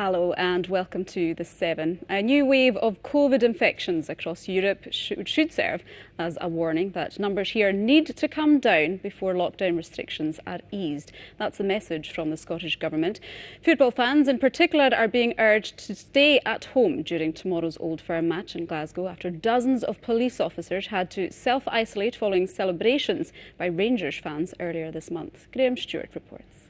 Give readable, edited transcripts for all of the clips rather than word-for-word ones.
Hello and welcome to The 7. A new wave of COVID infections across Europe should serve as a warning that numbers here need to come down before lockdown restrictions are eased. That's the message from the Scottish Government. Football fans in particular are being urged to stay at home during tomorrow's Old Firm match in Glasgow after dozens of police officers had to self-isolate following celebrations by Rangers fans earlier this month. Graham Stewart reports.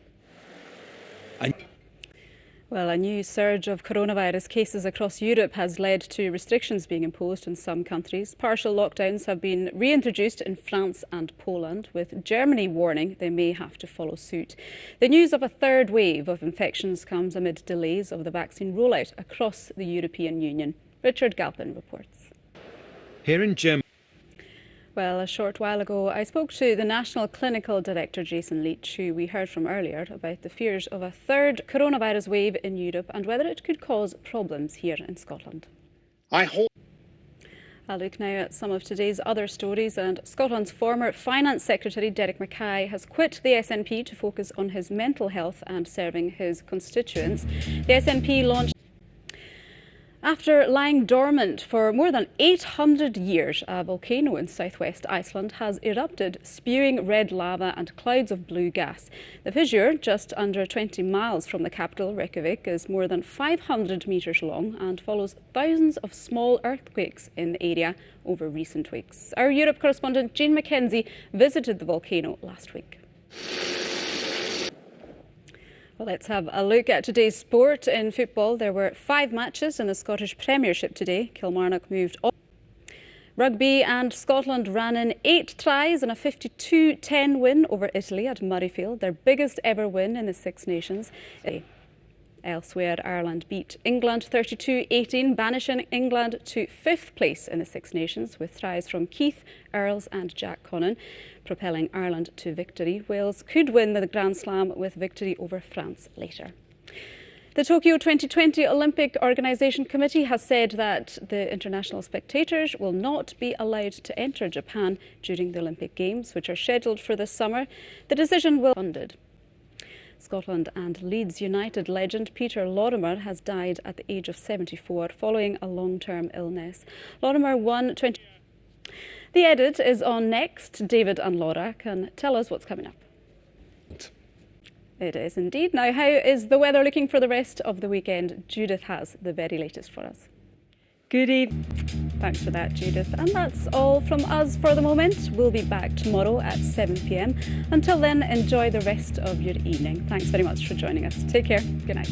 Well, a new surge of coronavirus cases across Europe has led to restrictions being imposed in some countries. Partial lockdowns have been reintroduced in France and Poland, with Germany warning they may have to follow suit. The news of a third wave of infections comes amid delays of the vaccine rollout across the European Union. Richard Galpin reports. Here in Germany. Well, a short while ago, I spoke to the National Clinical Director, Jason Leach, who we heard from earlier, about the fears of a third coronavirus wave in Europe and whether it could cause problems here in Scotland. I'll look now at some of today's other stories, and Scotland's former Finance Secretary, Derek Mackay, has quit the SNP to focus on his mental health and serving his constituents. The SNP launched after lying dormant for more than 800 years, a volcano in southwest Iceland has erupted, spewing red lava and clouds of blue gas. The fissure, just under 20 miles from the capital, Reykjavik, is more than 500 metres long and follows thousands of small earthquakes in the area over recent weeks. Our Europe correspondent Jean Mackenzie visited the volcano last week. Well, let's have a look at today's sport. In football, there were 5 matches in the Scottish Premiership today. Kilmarnock moved on. Rugby, and Scotland ran in 8 tries in a 52-10 win over Italy at Murrayfield, their biggest ever win in the Six Nations. Elsewhere, Ireland beat England 32-18, banishing England to 5th place in the Six Nations with tries from Keith Earls and Jack Connan, propelling Ireland to victory. Wales could win the Grand Slam with victory over France later. The Tokyo 2020 Olympic Organisation Committee has said that the international spectators will not be allowed to enter Japan during the Olympic Games, which are scheduled for this summer. The decision will be funded. Scotland and Leeds United legend Peter Lorimer has died at the age of 74 following a long-term illness. Lorimer won 20. The edit is on next. David and Laura can tell us what's coming up. It is indeed. Now, how is the weather looking for the rest of the weekend? Judith has the very latest for us. Good evening. Thanks for that, Judith. And that's all from us for the moment. We'll be back tomorrow at 7 p.m. Until then, enjoy the rest of your evening. Thanks very much for joining us. Take care. Good night.